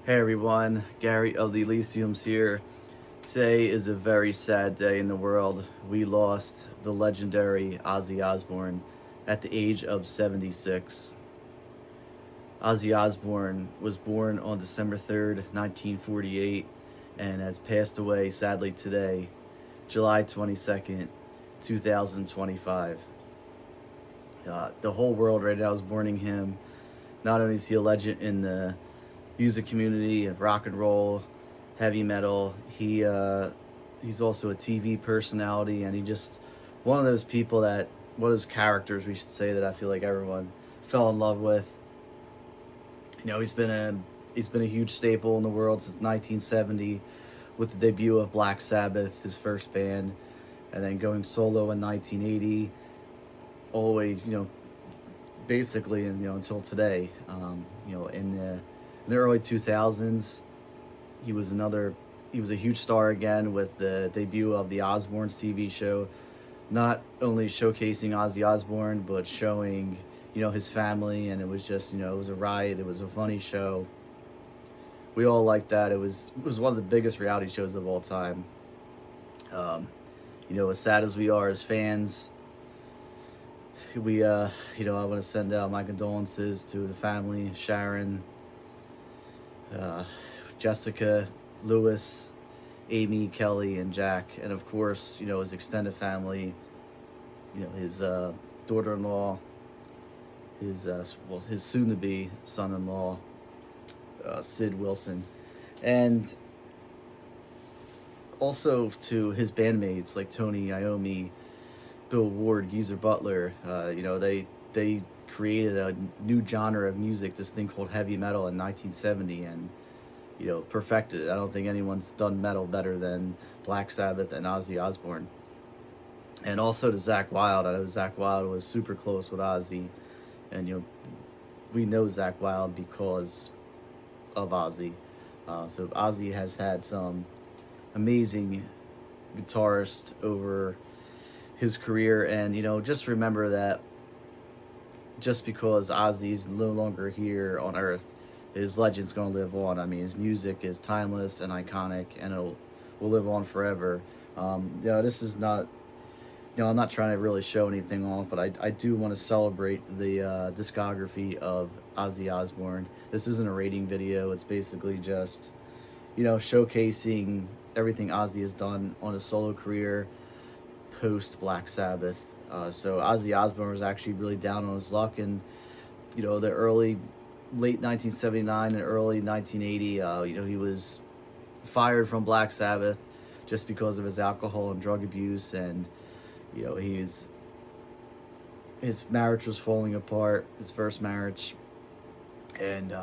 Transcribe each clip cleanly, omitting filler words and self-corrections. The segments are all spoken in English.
Hey everyone, Gary of the Elysiums here. Today is a very sad day in the world. We lost the legendary Ozzy Osbourne at the age of 76. Ozzy Osbourne was born on December 3rd, 1948, and has passed away sadly today, July 22nd, 2025. The whole world right now is mourning him. Not only is he a legend in the music community of rock and roll, heavy metal. He's also a TV personality, and he just one of those people that one of those characters we should say that I feel like everyone fell in love with. He's been a huge staple in the world since 1970 with the debut of Black Sabbath, his first band, and then going solo in 1980. Always, basically, until today. In the early 2000s, he was another. He was a huge star again with the debut of the Osbournes TV show, not only showcasing Ozzy Osbourne but showing his family, and it was just it was a riot. It was a funny show. We all liked that. It was one of the biggest reality shows of all time. Um, as sad as we are as fans, I want to send out my condolences to the family, Sharon, uh, Jessica, Lewis, Amy, Kelly, and Jack, and of course, his extended family, his daughter-in-law, his soon-to-be son-in-law, Sid Wilson, and also to his bandmates like Tony Iommi, Bill Ward, Geezer Butler. They created a new genre of music, this thing called heavy metal in 1970, and perfected it. I don't think anyone's done metal better than Black Sabbath and Ozzy Osbourne. And also to Zakk Wylde. I know Zakk Wylde was super close with Ozzy, and we know Zakk Wylde because of Ozzy. So Ozzy has had some amazing guitarists over his career, and just remember that just because Ozzy's no longer here on Earth, his legend's going to live on. I mean, his music is timeless and iconic, and will live on forever. This is not, I'm not trying to really show anything off, but I do want to celebrate the discography of Ozzy Osbourne. This isn't a rating video. It's basically just, showcasing everything Ozzy has done on his solo career post Black Sabbath. So Ozzy Osbourne was actually really down on his luck in, the late 1979 and early 1980. He was fired from Black Sabbath just because of his alcohol and drug abuse, and his marriage was falling apart, his first marriage, and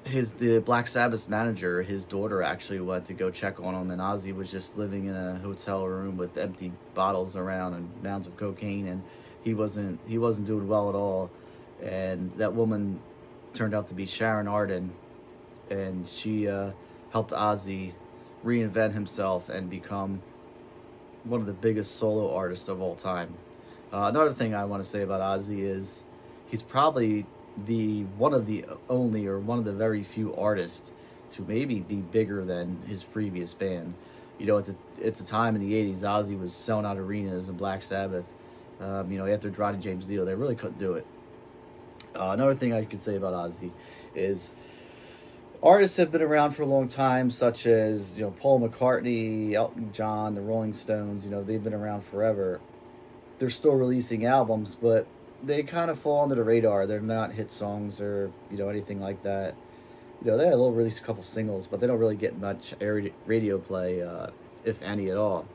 the Black Sabbath's manager, his daughter actually went to go check on him, and Ozzy was just living in a hotel room with empty bottles around and mounds of cocaine, and he wasn't doing well at all. And that woman turned out to be Sharon Arden, and she helped Ozzy reinvent himself and become one of the biggest solo artists of all time. Another thing I want to say about Ozzy is he's probably one of the only, or one of the very few artists to maybe be bigger than his previous band. At the time in the 80s, Ozzy was selling out arenas, and Black Sabbath, after Rodney James Dio, they really couldn't do it. Another thing I could say about Ozzy is artists have been around for a long time, such as Paul McCartney, Elton John, the Rolling Stones. They've been around forever. They're still releasing albums, but they kind of fall under the radar. They're not hit songs or anything like that. They'll release a couple singles, but they don't really get much radio play, if any at all.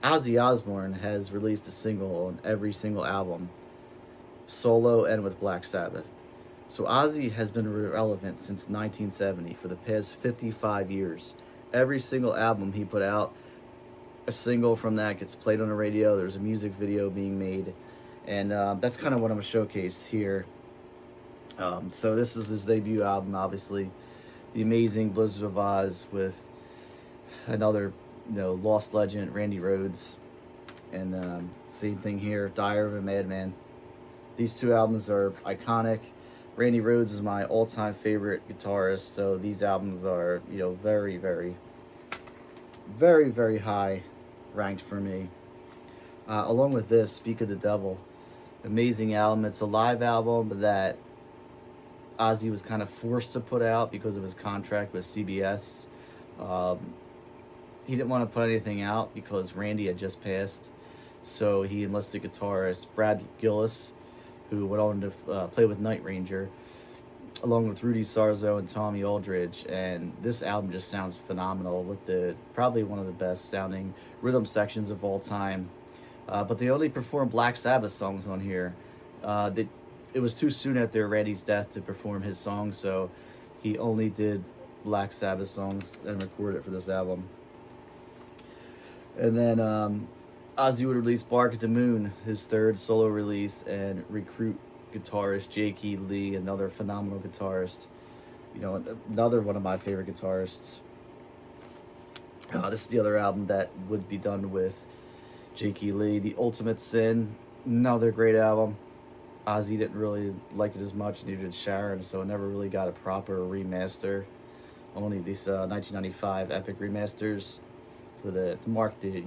Ozzy Osbourne has released a single on every single album, solo and with Black Sabbath. So Ozzy has been relevant since 1970, for the past 55 years. Every single album he put out, a single from that gets played on the radio. There's a music video being made, and that's kind of what I'm going to showcase here. So this is his debut album, obviously, The Amazing Blizzard of Oz, with another lost legend, Randy Rhoads, and same thing here, Diary of a Madman. These two albums are iconic. Randy Rhoads is my all-time favorite guitarist, so these albums are, you know, very, very, very, very high ranked for me. Along with this, Speak of the Devil, amazing album. It's a live album that Ozzy was kind of forced to put out because of his contract with CBS. Um, he didn't want to put anything out because Randy had just passed, so he enlisted guitarist Brad Gillis, who went on to play with Night Ranger, along with Rudy Sarzo and Tommy Aldridge. And this album just sounds phenomenal, with probably one of the best sounding rhythm sections of all time. But they only performed Black Sabbath songs on here. It was too soon after Randy's death to perform his songs, so he only did Black Sabbath songs and recorded it for this album. And then Ozzy would release Bark at the Moon, his third solo release, and recruit guitarist J.K. Lee, another phenomenal guitarist. You know, another one of my favorite guitarists. This is the other album that would be done with J.K. Lee, The Ultimate Sin, another great album. Ozzy didn't really like it as much, neither did Sharon, so it never really got a proper remaster. Only these 1995 epic remasters to mark the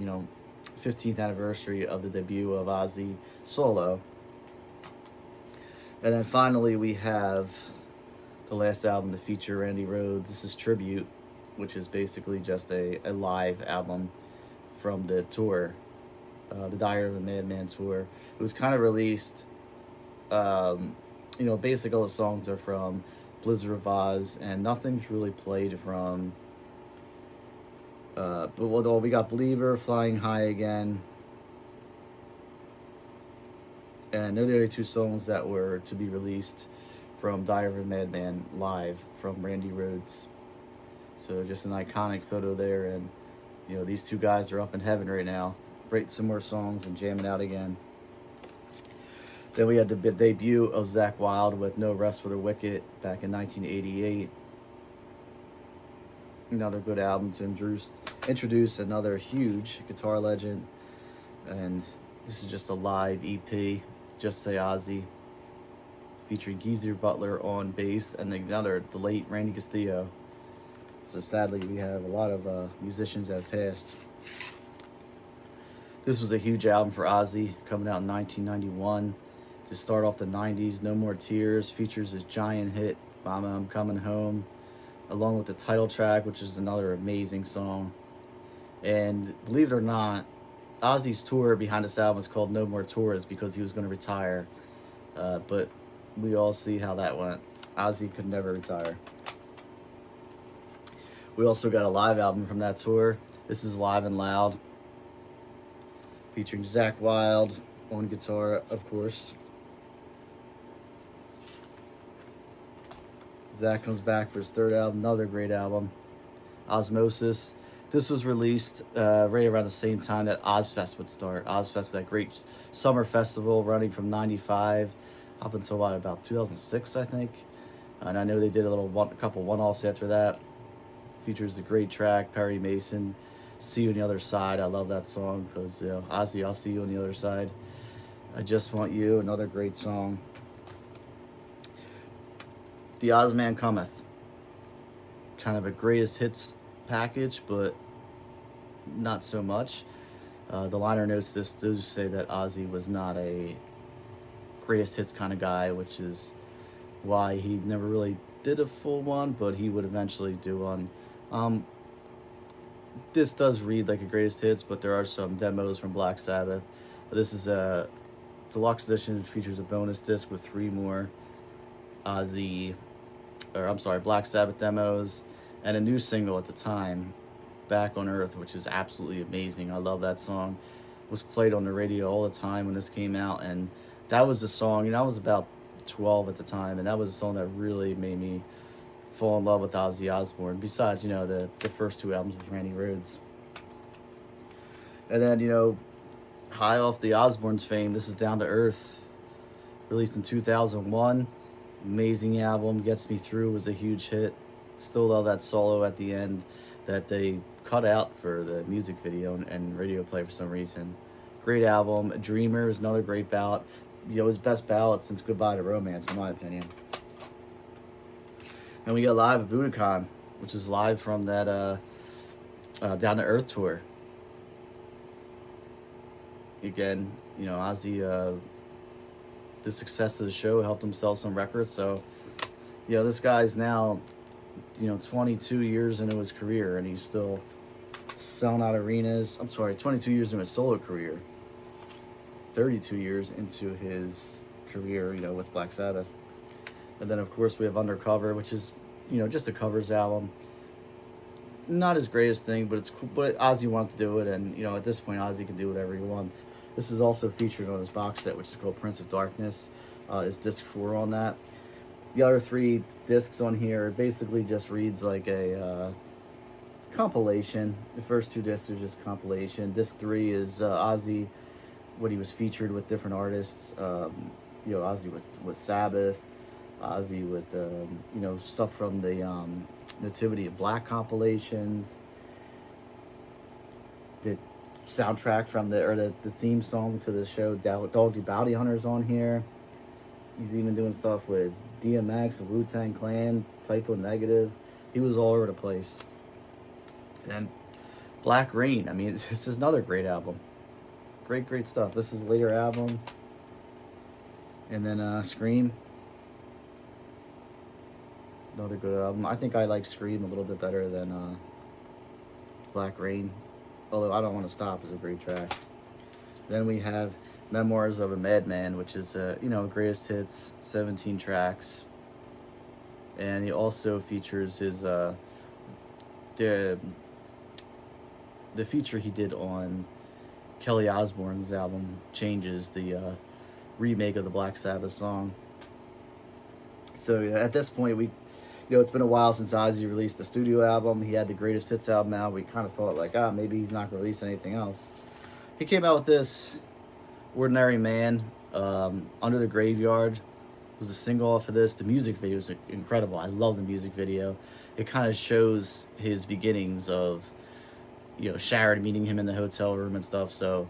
15th anniversary of the debut of Ozzy solo. And then finally we have the last album to feature Randy Rhoads. This is Tribute, which is basically just a live album from the tour, the Diary of a Madman tour. It was kind of released, basically all the songs are from Blizzard of Oz, and nothing's really played from, but we got Believer, Flying High Again, and they're the only two songs that were to be released from Diary of a Madman live from Randy Rhoads. So just an iconic photo there, and these two guys are up in heaven right now, writing some more songs and jamming out again. Then we had the debut of Zakk Wylde with No Rest for the Wicked back in 1988. Another good album to introduce another huge guitar legend. And this is just a live EP, Just Say Ozzy, featuring Geezer Butler on bass and the late Randy Castillo. So sadly, we have a lot of musicians that have passed. This was a huge album for Ozzy, coming out in 1991. To start off the 90s, No More Tears features his giant hit, Mama, I'm Coming Home, along with the title track, which is another amazing song. And believe it or not, Ozzy's tour behind this album is called No More Tours because he was going to retire. But we all see how that went. Ozzy could never retire. We also got a live album from that tour. This is Live and Loud, featuring Zakk Wylde on guitar, of course. Zakk comes back for his third album, another great album, Osmosis. This was released right around the same time that Ozfest would start. Ozfest, that great summer festival running from 95 up until about 2006, I think. And I know they did a couple one-offs after that. Features the great track, Perry Mason, See You on the Other Side. I love that song because, Ozzy, I'll see you on the other side. I Just Want You, another great song. The Ozman Cometh. Kind of a greatest hits package, but not so much. The liner notes this does say that Ozzy was not a greatest hits kind of guy, which is why he never really did a full one, but he would eventually do one. This does read like a greatest hits, but there are some demos from Black Sabbath. This is a deluxe edition. It features a bonus disc with 3 more Black Sabbath demos, and a new single at the time, Back on Earth, which is absolutely amazing. I love that song. It was played on the radio all the time when this came out, and that was the song, I was about 12 at the time, and that was a song that really made me fall in love with Ozzy Osbourne, besides, the first 2 albums with Randy Rhoads. And then, high off the Osbourne's fame, this is Down to Earth, released in 2001. Amazing album, Gets Me Through was a huge hit. Still love that solo at the end that they cut out for the music video and radio play for some reason. Great album. Dreamer is another great ballad. His best ballad since Goodbye to Romance, in my opinion. And we got live at Budokan, which is live from that Down to Earth tour. Again, Ozzy, the success of the show helped him sell some records. So, this guy's now, 22 years into his career, and he's still selling out arenas. I'm sorry, 22 years into his solo career. 32 years into his career, with Black Sabbath. And then, of course, we have Undercover, which is, just a covers album. Not his greatest thing, but it's cool. But Ozzy wanted to do it, and, at this point, Ozzy can do whatever he wants. This is also featured on his box set, which is called Prince of Darkness. Is disc 4 on that. The other 3 discs on here basically just reads like a compilation. The first 2 discs are just compilation. Disc 3 is Ozzy, what he was featured with different artists. Ozzy with Sabbath, Ozzy with stuff from the Nativity of Black compilations. The soundtrack from the theme song to the show Dog Bounty Hunters on here. He's even doing stuff with DMX, Wu-Tang Clan, Typo Negative. He was all over the place. And Black Rain, I mean, it's just another great album. Great stuff. This is a later album. And then Scream. Another good album. I think I like Scream a little bit better than Black Rain. Although I Don't Want to Stop is a great track. Then we have Memoirs of a Madman, which is, greatest hits, 17 tracks. And he also features his, the feature he did on Kelly Osbourne's album, Changes, the remake of the Black Sabbath song. So at this point, it's been a while since Ozzy released the studio album. He had the greatest hits album out. We kind of thought maybe he's not going to release anything else. He came out with this Ordinary Man. Under the Graveyard was a single off of this. The music video is incredible. I love the music video. It kind of shows his beginnings of, Sharon meeting him in the hotel room and stuff. So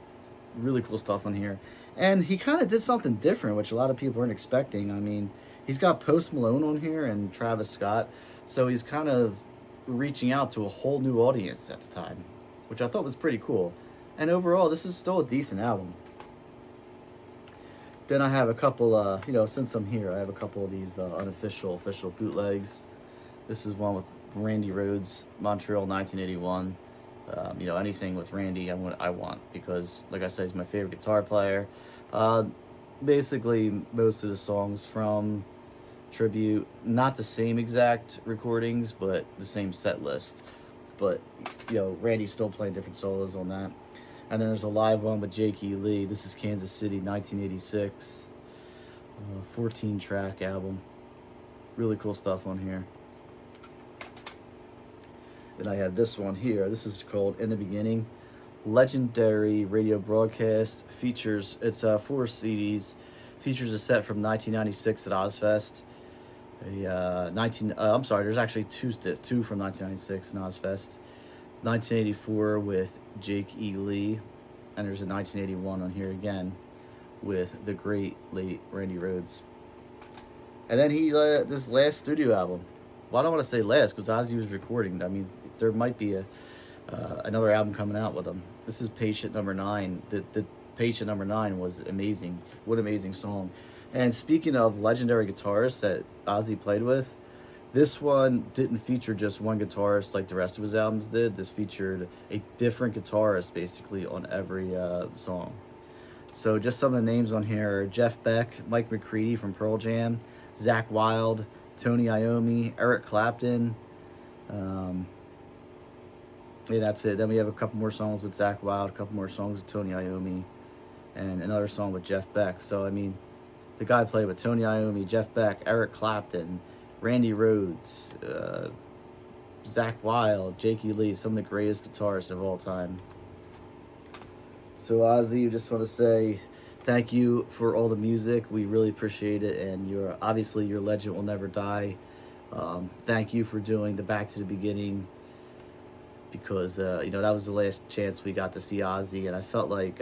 really cool stuff on here. And he kind of did something different, which a lot of people weren't expecting. I mean, he's got Post Malone on here and Travis Scott. So he's kind of reaching out to a whole new audience at the time, which I thought was pretty cool. And overall, this is still a decent album. Then I have a couple, since I'm here, I have a couple of these official bootlegs. This is one with Randy Rhoads, Montreal 1981. Anything with Randy I want because, like I said, he's my favorite guitar player. Basically, most of the songs from Tribute, not the same exact recordings, but the same set list. But, Randy's still playing different solos on that. And then there's a live one with Jake E. Lee. This is Kansas City, 1986. 14-track album. Really cool stuff on here. Then I have this one here. This is called In the Beginning. Legendary radio broadcast. Features, it's 4 CDs. Features a set from 1996 at Ozfest. There's actually two from 1996 in Ozfest. 1984 with Jake E. Lee, and there's a 1981 on here again with the great late Randy Rhoads. And then this last studio album. Well, I don't want to say last because Ozzy was recording. That means there might be another album coming out with him. This is Patient Number 9. The Patient Number 9 was amazing. What an amazing song. And speaking of legendary guitarists that Ozzy played with, this one didn't feature just one guitarist like the rest of his albums did. This featured a different guitarist basically on every song. So just some of the names on here are Jeff Beck, Mike McCready from Pearl Jam, Zakk Wylde, Tony Iommi, Eric Clapton. That's it. Then we have a couple more songs with Zakk Wylde, a couple more songs with Tony Iommi, and another song with Jeff Beck. So, I mean, the guy played with Tony Iommi, Jeff Beck, Eric Clapton, Randy Rhoads, Zakk Wylde, Jake E. Lee, some of the greatest guitarists of all time. So Ozzy, I just want to say thank you for all the music. We really appreciate it, and your legend will never die. Thank you for doing the Back to the Beginning, because that was the last chance we got to see Ozzy, and I felt like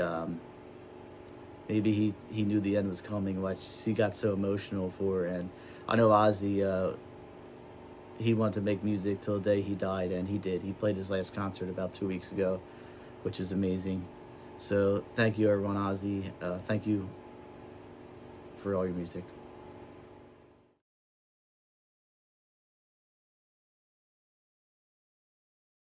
maybe he knew the end was coming, which he got so emotional for. And I know Ozzy he wanted to make music till the day he died, and he did. He played his last concert about 2 weeks ago, which is amazing. So thank you, everyone. Ozzy, thank you for all your music.